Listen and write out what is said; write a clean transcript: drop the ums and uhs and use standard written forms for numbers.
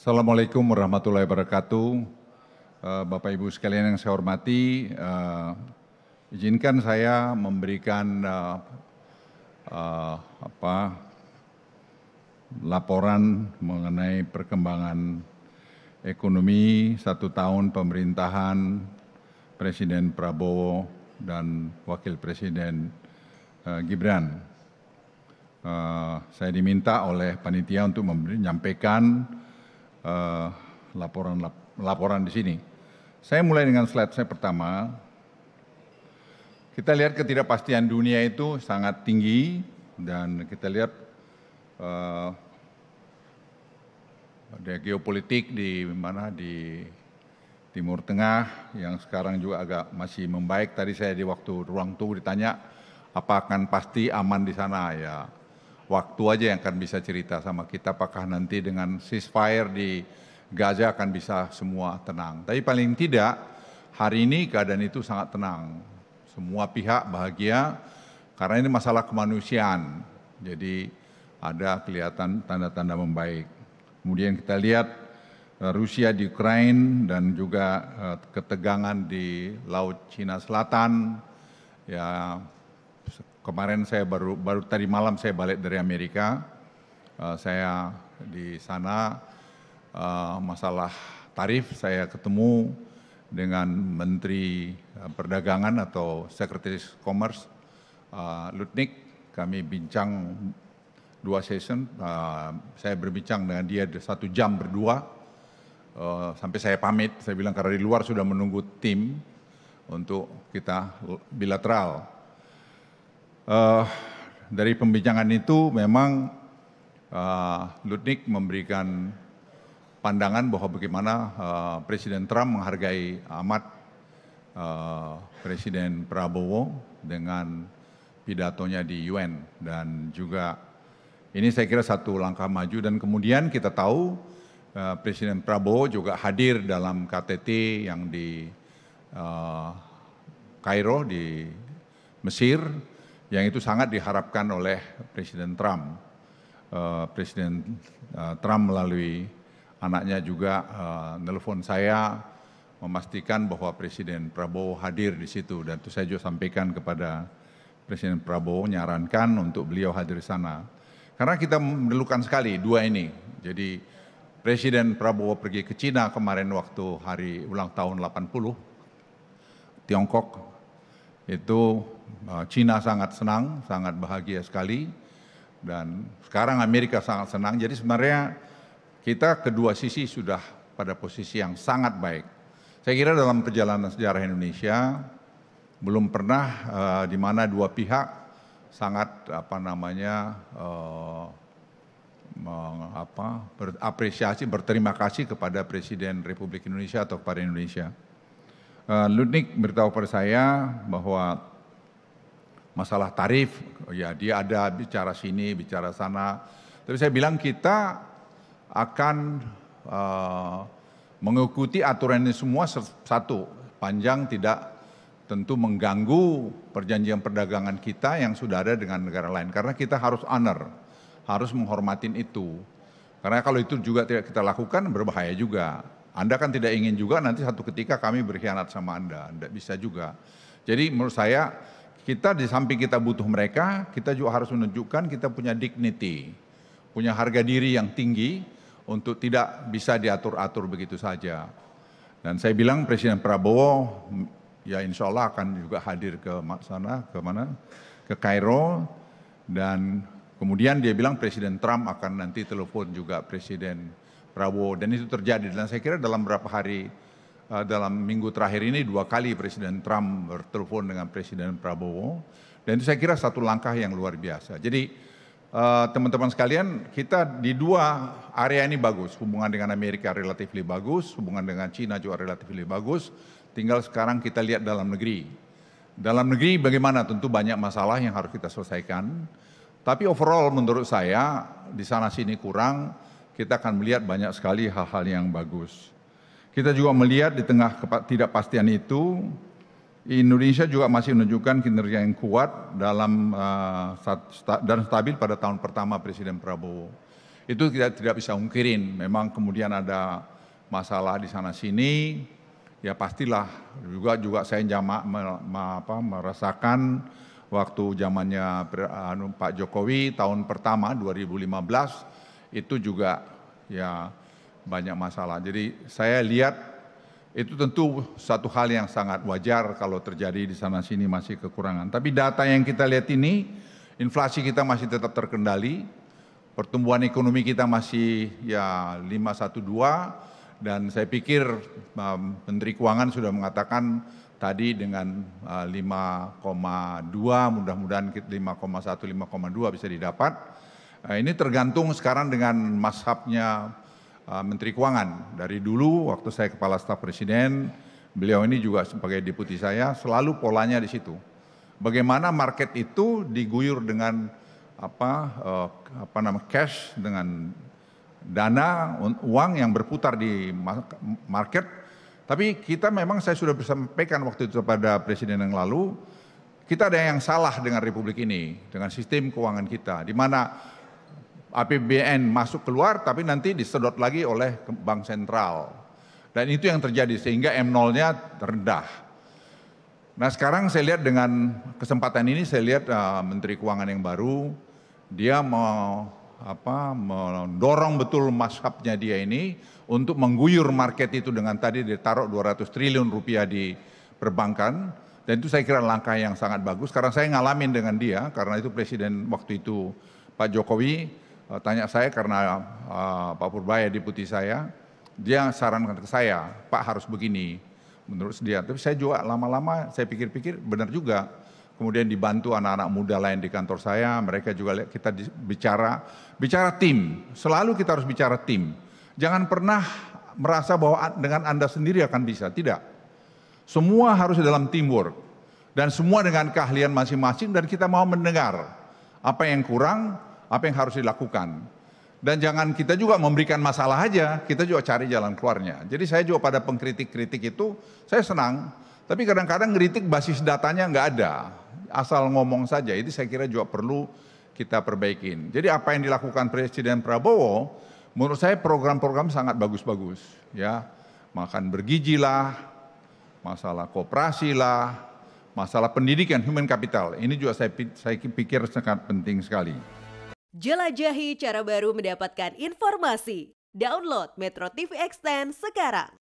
Assalamualaikum warahmatullahi wabarakatuh. Bapak Ibu sekalian yang saya hormati, izinkan saya memberikan laporan mengenai perkembangan ekonomi 1 tahun pemerintahan Presiden Prabowo dan Wakil Presiden Gibran. Saya diminta oleh panitia untuk menyampaikan laporan di sini. Saya mulai dengan slide saya pertama. Kita lihat ketidakpastian dunia itu sangat tinggi dan kita lihat ada geopolitik di Timur Tengah yang sekarang juga agak masih membaik. Tadi saya di waktu ruang tunggu ditanya apa akan pasti aman di sana, ya waktu aja yang akan bisa cerita sama kita apakah nanti dengan ceasefire di Gaza akan bisa semua tenang. Tapi paling tidak hari ini keadaan itu sangat tenang. Semua pihak bahagia karena ini masalah kemanusiaan. Jadi ada kelihatan tanda-tanda membaik. Kemudian kita lihat Rusia di Ukraina dan juga ketegangan di Laut Cina Selatan. Ya, kemarin saya baru tadi malam saya balik dari Amerika. Saya di sana masalah tarif, saya ketemu dengan Menteri Perdagangan atau Sekretaris Commerce Lutnick. Kami bincang 2 session. Saya berbincang dengan dia 1 jam berdua. Sampai saya pamit, saya bilang karena di luar sudah menunggu tim untuk kita bilateral. Dari pembincangan itu memang Lutnick memberikan pandangan bahwa bagaimana Presiden Trump menghargai amat Presiden Prabowo dengan pidatonya di UN, dan juga ini saya kira satu langkah maju. Dan kemudian kita tahu Presiden Prabowo juga hadir dalam KTT yang di Kairo di Mesir, yang itu sangat diharapkan oleh Presiden Trump. Presiden Trump melalui anaknya juga nelpon saya memastikan bahwa Presiden Prabowo hadir di situ, dan itu saya juga sampaikan kepada Presiden Prabowo, nyarankan untuk beliau hadir di sana. Karena kita memerlukan sekali dua ini. Jadi Presiden Prabowo pergi ke Cina kemarin waktu hari ulang tahun 80 Tiongkok. Itu Cina sangat senang, sangat bahagia sekali. Dan sekarang Amerika sangat senang. Jadi sebenarnya kita kedua sisi sudah pada posisi yang sangat baik. Saya kira dalam perjalanan sejarah Indonesia belum pernah di mana dua pihak sangat berapresiasi, berterima kasih kepada Presiden Republik Indonesia atau kepada Indonesia. Lutnick beritahu pada saya bahwa masalah tarif, ya dia ada bicara sini, bicara sana. Tapi saya bilang kita akan mengikuti aturan ini semua satu, panjang tidak tentu mengganggu perjanjian perdagangan kita yang sudah ada dengan negara lain. Karena kita harus honor, harus menghormatin itu. Karena kalau itu juga tidak kita lakukan berbahaya juga. Anda kan tidak ingin juga nanti satu ketika kami berkhianat sama Anda, tidak bisa juga. Jadi menurut saya kita di samping kita butuh mereka, kita juga harus menunjukkan kita punya dignity, punya harga diri yang tinggi untuk tidak bisa diatur-atur begitu saja. Dan saya bilang Presiden Prabowo ya insya Allah akan juga hadir ke sana, ke Kairo, dan kemudian dia bilang Presiden Trump akan nanti telepon juga Presiden Prabowo, dan itu terjadi. Dan saya kira dalam beberapa hari, dalam minggu terakhir ini 2 kali Presiden Trump bertelepon dengan Presiden Prabowo, dan itu saya kira satu langkah yang luar biasa. Jadi teman-teman sekalian, kita di 2 area ini bagus, hubungan dengan Amerika relatif bagus, hubungan dengan Cina juga relatif bagus, tinggal sekarang kita lihat dalam negeri. Dalam negeri bagaimana? Tentu banyak masalah yang harus kita selesaikan, tapi overall menurut saya di sana sini kurang, kita akan melihat banyak sekali hal-hal yang bagus. Kita juga melihat di tengah ketidakpastian itu, Indonesia juga masih menunjukkan kinerja yang kuat dan stabil pada tahun pertama Presiden Prabowo. Itu kita tidak bisa ungkirin, memang kemudian ada masalah di sana sini, ya pastilah juga saya merasakan waktu zamannya Pak Jokowi tahun pertama 2015 itu juga ya banyak masalah. Jadi saya lihat itu tentu satu hal yang sangat wajar kalau terjadi di sana sini masih kekurangan. Tapi data yang kita lihat ini, inflasi kita masih tetap terkendali, pertumbuhan ekonomi kita masih ya 5,12, dan saya pikir Menteri Keuangan sudah mengatakan tadi dengan 5,2, mudah-mudahan 5,1, 5,2 bisa didapat. Ini tergantung sekarang dengan mazhabnya Menteri Keuangan. Dari dulu waktu saya Kepala Staf Presiden, beliau ini juga sebagai deputi saya, selalu polanya di situ. Bagaimana market itu diguyur dengan cash, dengan dana uang yang berputar di market. Tapi kita memang, saya sudah sampaikan waktu itu pada Presiden yang lalu, kita ada yang salah dengan Republik ini, dengan sistem keuangan kita, di mana APBN masuk keluar tapi nanti disedot lagi oleh Bank Sentral. Dan itu yang terjadi sehingga M0-nya rendah. Nah sekarang saya lihat dengan kesempatan ini, saya lihat Menteri Keuangan yang baru, dia mendorong betul mazhabnya dia ini untuk mengguyur market itu dengan tadi ditaruh 200 triliun rupiah di perbankan. Dan itu saya kira langkah yang sangat bagus, karena saya ngalamin dengan dia, karena itu Presiden waktu itu Pak Jokowi tanya saya karena Pak Purbaya deputi saya, dia sarankan ke saya, Pak harus begini menurut dia. Tapi saya juga lama-lama saya pikir-pikir benar juga. Kemudian dibantu anak-anak muda lain di kantor saya, mereka juga kita bicara tim. Selalu kita harus bicara tim. Jangan pernah merasa bahwa dengan Anda sendiri akan bisa, tidak. Semua harus dalam teamwork dan semua dengan keahlian masing-masing, dan kita mau mendengar apa yang kurang, apa yang harus dilakukan. Dan jangan kita juga memberikan masalah aja, kita juga cari jalan keluarnya. Jadi saya juga pada pengkritik-kritik itu, saya senang. Tapi kadang-kadang kritik basis datanya nggak ada, asal ngomong saja. Itu saya kira juga perlu kita perbaikin. Jadi apa yang dilakukan Presiden Prabowo, menurut saya program-program sangat bagus-bagus. Ya, makan bergizi lah, masalah koperasi lah, masalah pendidikan, human capital. Ini juga saya pikir sangat penting sekali. Jelajahi cara baru mendapatkan informasi. Download Metro TV Extend sekarang.